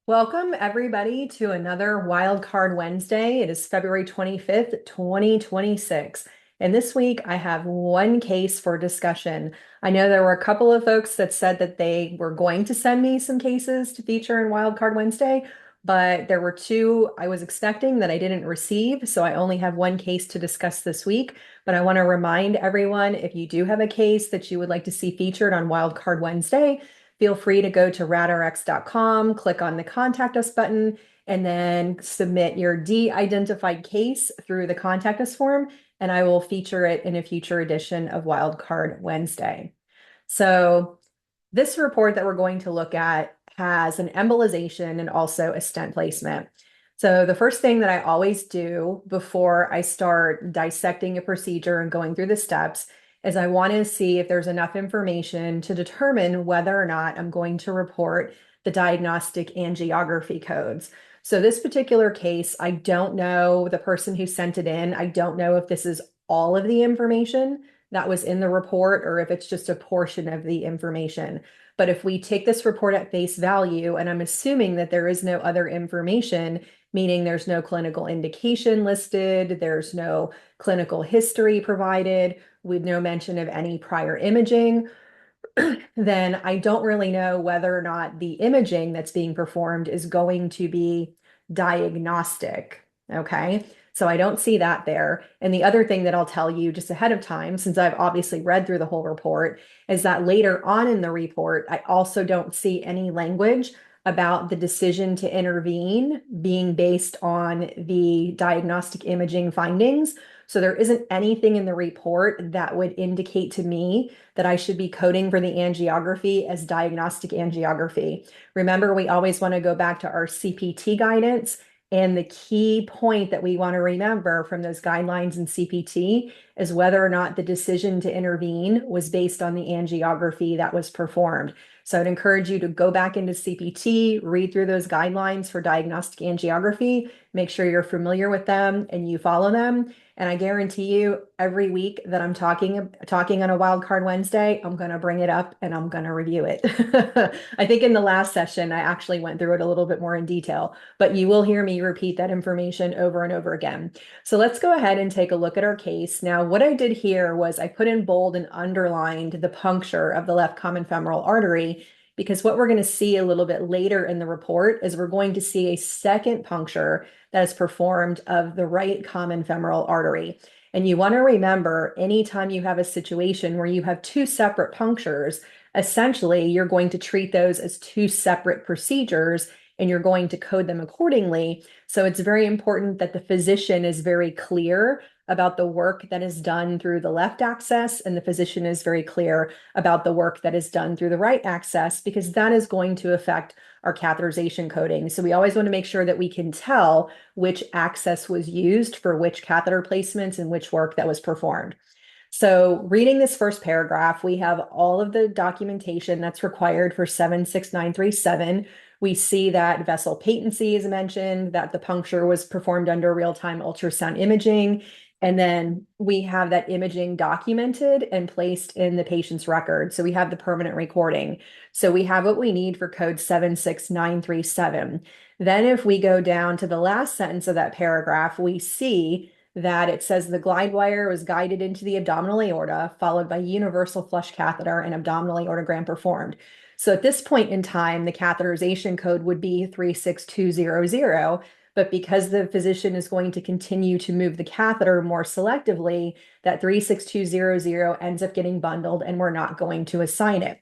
Welcome, everybody, to another Wildcard Wednesday. It is February 25th, 2026. And this week, I have one case for discussion. I know there were a couple of folks that said that they were going to send me some cases to feature in Wildcard Wednesday, but there were two I was expecting that I didn't receive. So I only have one case to discuss this week. But I want to remind everyone, if you do have a case that you would like to see featured on Wildcard Wednesday, feel free to go to radrx.com, click on the Contact Us button, and then submit your de-identified case through the Contact Us form, and I will feature it in a future edition of Wildcard Wednesday. So this report that we're going to look at has an embolization and also a stent placement. So the first thing that I always do before I start dissecting a procedure and going through the steps is I want to see if there's enough information to determine whether or not I'm going to report the diagnostic angiography codes. So this particular case, I don't know the person who sent it in. I don't know if this is all of the information that was in the report or if it's just a portion of the information. But if we take this report at face value, and I'm assuming that there is no other information, meaning there's no clinical indication listed, there's no clinical history provided, with no mention of any prior imaging, then I don't really know whether or not the imaging that's being performed is going to be diagnostic. Okay. So I don't see that there. And the other thing that I'll tell you just ahead of time, since I've obviously read through the whole report, is that later on in the report, I also don't see any language about the decision to intervene being based on the diagnostic imaging findings. So there isn't anything in the report that would indicate to me that I should be coding for the angiography as diagnostic angiography. Remember, we always want to go back to our CPT guidance. And the key point that we want to remember from those guidelines in CPT is whether or not the decision to intervene was based on the angiography that was performed. So I'd encourage you to go back into CPT, read through those guidelines for diagnostic angiography, make sure you're familiar with them and you follow them. And I guarantee you, every week that I'm talking on a Wildcard Wednesday, I'm going to bring it up and I'm going to review it. I think in the last session, I actually went through it a little bit more in detail, but you will hear me repeat that information over and over again. So let's go ahead and take a look at our case. Now, what I did here was I put in bold and underlined the puncture of the left common femoral artery, because what we're going to see a little bit later in the report is we're going to see a second puncture that is performed of the right common femoral artery. And you want to remember, anytime you have a situation where you have two separate punctures, essentially you're going to treat those as two separate procedures and you're going to code them accordingly. So it's very important that the physician is very clear about the work that is done through the left axis, and the physician is very clear about the work that is done through the right axis, because that is going to affect our catheterization coding. So we always want to make sure that we can tell which axis was used for which catheter placements and which work that was performed. So reading this first paragraph, we have all of the documentation that's required for 76937. We see that vessel patency is mentioned, that the puncture was performed under real-time ultrasound imaging, and then we have that imaging documented and placed in the patient's record. So we have the permanent recording. So we have what we need for code 76937. Then if we go down to the last sentence of that paragraph, we see that it says the glide wire was guided into the abdominal aorta, followed by universal flush catheter and abdominal aortogram performed. So at this point in time, the catheterization code would be 36200, but because the physician is going to continue to move the catheter more selectively, that 36200 ends up getting bundled and we're not going to assign it.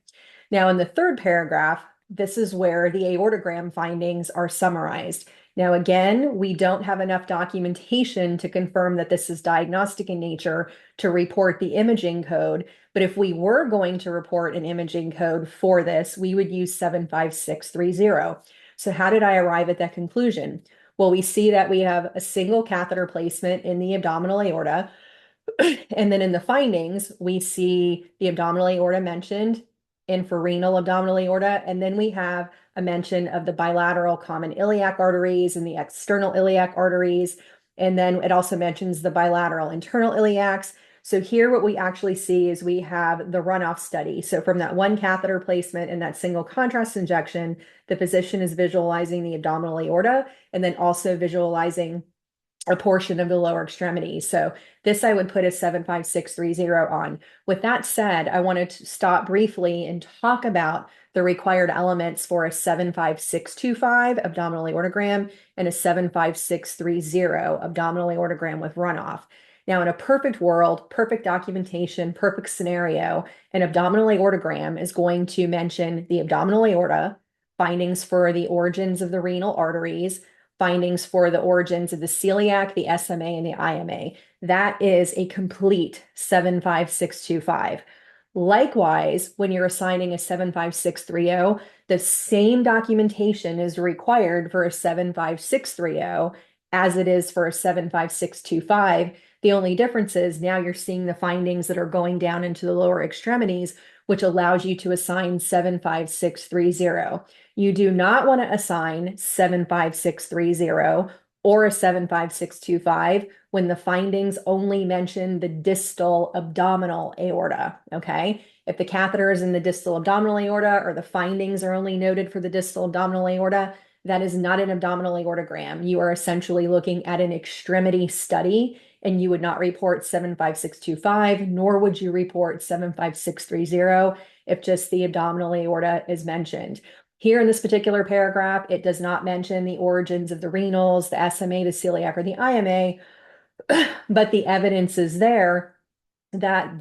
Now, in the third paragraph, this is where the aortogram findings are summarized. Now, again, we don't have enough documentation to confirm that this is diagnostic in nature to report the imaging code. But if we were going to report an imaging code for this, we would use 75630. So how did I arrive at that conclusion? Well, we see that we have a single catheter placement in the abdominal aorta. And then in the findings, we see the abdominal aorta mentioned, infrarenal abdominal aorta, and then we have a mention of the bilateral common iliac arteries and the external iliac arteries. And then it also mentions the bilateral internal iliacs. So here what we actually see is we have the runoff study. So from that one catheter placement and that single contrast injection, the physician is visualizing the abdominal aorta and then also visualizing a portion of the lower extremity. So this I would put a 75630 on. With that said, I wanted to stop briefly and talk about the required elements for a 75625 abdominal aortogram and a 75630 abdominal aortogram with runoff. Now, in a perfect world, perfect documentation, perfect scenario, an abdominal aortogram is going to mention the abdominal aorta, findings for the origins of the renal arteries, findings for the origins of the celiac, the SMA, and the IMA. That is a complete 75625. Likewise, when you're assigning a 75630, the same documentation is required for a 75630 as it is for a 75625. The only difference is now you're seeing the findings that are going down into the lower extremities, which allows you to assign 75630. You do not want to assign 75630 or a 75625 when the findings only mention the distal abdominal aorta, okay? If the catheter is in the distal abdominal aorta or the findings are only noted for the distal abdominal aorta, that is not an abdominal aortogram. You are essentially looking at an extremity study, and you would not report 75625, nor would you report 75630 if just the abdominal aorta is mentioned. Here in this particular paragraph, it does not mention the origins of the renals, the SMA, the celiac, or the IMA, but the evidence is there that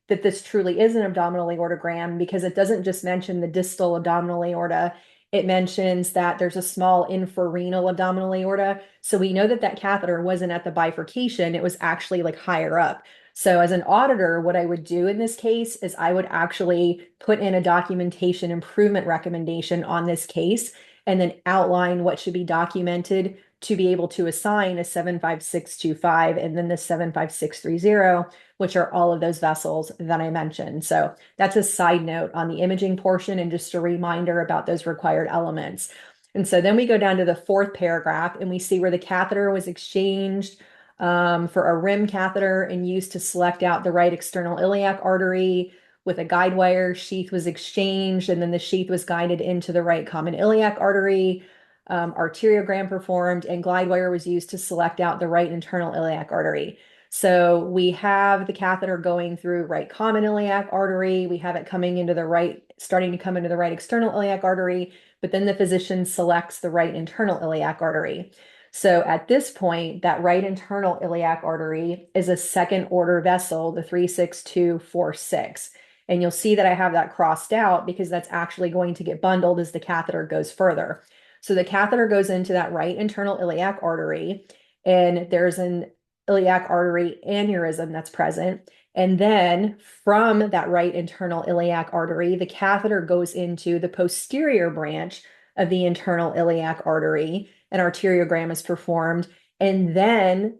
this truly is an abdominal aortogram, because it doesn't just mention the distal abdominal aorta. It mentions that there's a small infrarenal abdominal aorta. So we know that that catheter wasn't at the bifurcation. It was actually like higher up. So as an auditor, what I would do in this case is I would actually put in a documentation improvement recommendation on this case and then outline what should be documented to be able to assign a 75625 and then the 75630, which are all of those vessels that I mentioned. So that's a side note on the imaging portion and just a reminder about those required elements. And so then we go down to the fourth paragraph and we see where the catheter was exchanged for a rim catheter and used to select out the right external iliac artery with a guide wire. Sheath was exchanged and then the sheath was guided into the right common iliac artery. Arteriogram performed, and glide wire was used to select out the right internal iliac artery. So we have the catheter going through right common iliac artery. We have it coming into the right, starting to come into the right external iliac artery, but then the physician selects the right internal iliac artery. So at this point, that right internal iliac artery is a second order vessel, the 36246. And you'll see that I have that crossed out because that's actually going to get bundled as the catheter goes further. So the catheter goes into that right internal iliac artery, and there's an iliac artery aneurysm that's present. And then from that right internal iliac artery, the catheter goes into the posterior branch of the internal iliac artery. An arteriogram is performed, and then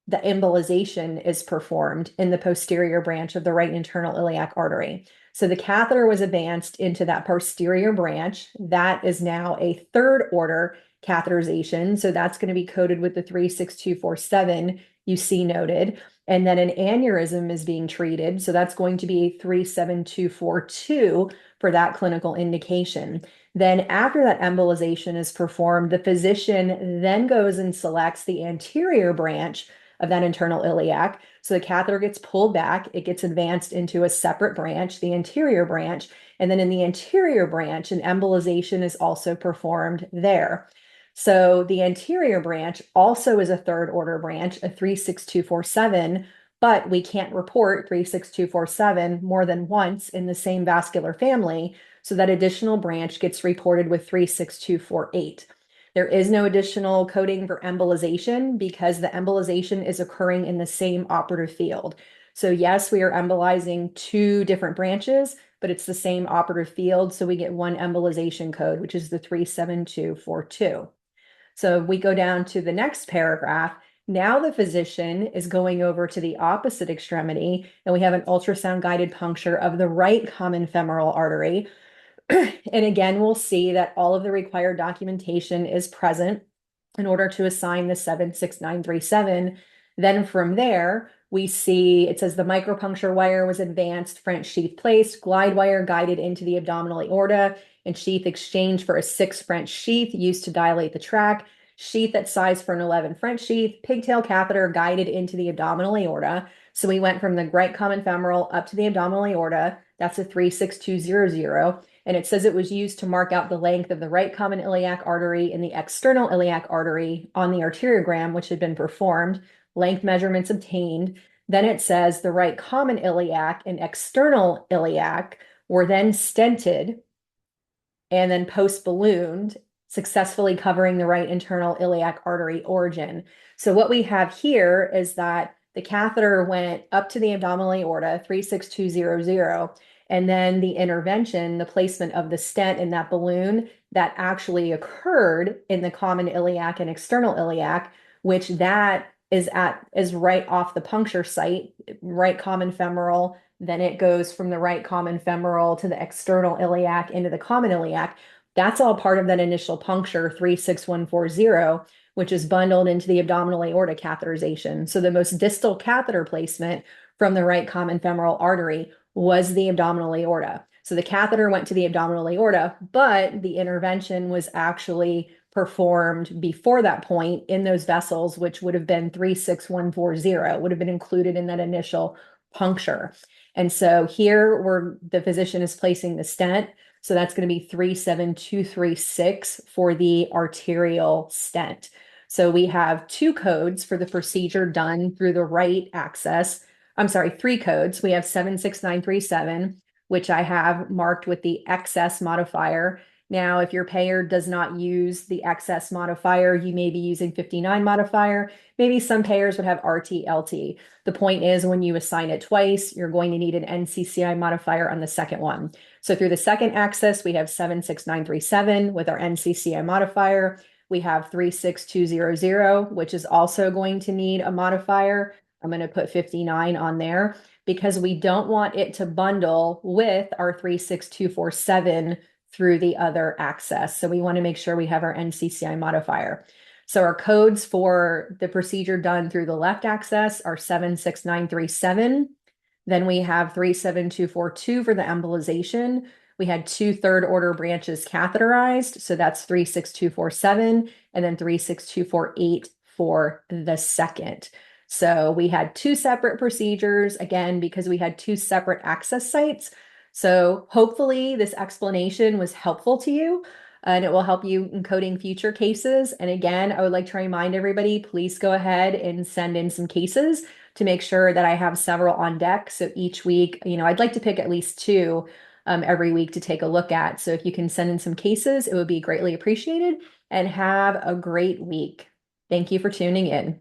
the embolization is performed in the posterior branch of the right internal iliac artery. So the catheter was advanced into that posterior branch. That is now a third order catheterization. So that's going to be coded with the 36247 you see noted. And then an aneurysm is being treated. So that's going to be 37242 for that clinical indication. Then after that embolization is performed, the physician then goes and selects the anterior branch of that internal iliac. So the catheter gets pulled back, it gets advanced into a separate branch, the anterior branch, and then in the anterior branch, an embolization is also performed there. So the anterior branch also is a third order branch, a 36247, but we can't report 36247 more than once in the same vascular family. So that additional branch gets reported with 36248. There is no additional coding for embolization because the embolization is occurring in the same operative field. So yes, we are embolizing two different branches, but it's the same operative field. So we get one embolization code, which is the 37242. So we go down to the next paragraph. Now the physician is going over to the opposite extremity, and we have an ultrasound guided puncture of the right common femoral artery. And again, we'll see that all of the required documentation is present in order to assign the 76937. Then from there, we see it says the micropuncture wire was advanced, French sheath placed, glide wire guided into the abdominal aorta, and sheath exchanged for a 6 French sheath used to dilate the tract. Sheath at size for an 11 French sheath, pigtail catheter guided into the abdominal aorta. So we went from the right common femoral up to the abdominal aorta. That's a 36200. And it says it was used to mark out the length of the right common iliac artery and the external iliac artery on the arteriogram, which had been performed, length measurements obtained. Then it says the right common iliac and external iliac were then stented and then post-ballooned, successfully covering the right internal iliac artery origin. So what we have here is that the catheter went up to the abdominal aorta, 36200, and then the intervention, the placement of the stent in that balloon, that actually occurred in the common iliac and external iliac, which that is right off the puncture site, right common femoral. Then it goes from the right common femoral to the external iliac into the common iliac. That's all part of that initial puncture 36140, which is bundled into the abdominal aorta catheterization. So the most distal catheter placement from the right common femoral artery was the abdominal aorta. So the catheter went to the abdominal aorta, but the intervention was actually performed before that point in those vessels, which would have been 36140, would have been included in that initial puncture. And so here where the physician is placing the stent, so that's going to be 37236 for the arterial stent. So we have 2 codes for the procedure done through the right access. I'm sorry, 3 codes. We have 76937, which I have marked with the excess modifier. Now, if your payer does not use the excess modifier, you may be using 59 modifier. Maybe some payers would have RT-LT. The point is when you assign it twice, you're going to need an NCCI modifier on the second one. So through the second access, we have 76937 with our NCCI modifier. We have 36200, which is also going to need a modifier. I'm going to put 59 on there because we don't want it to bundle with our 36247 through the other access. So we want to make sure we have our NCCI modifier. So our codes for the procedure done through the left access are 76937. Then we have 37242 for the embolization. We had 2 third order branches catheterized. So that's 36247 and then 36248 for the second. So we had 2 separate procedures, again, because we had 2 separate access sites. So hopefully this explanation was helpful to you and it will help you in coding future cases. And again, I would like to remind everybody, please go ahead and send in some cases to make sure that I have several on deck. So each week, I'd like to pick at least 2 every week to take a look at. So if you can send in some cases, it would be greatly appreciated, and have a great week. Thank you for tuning in.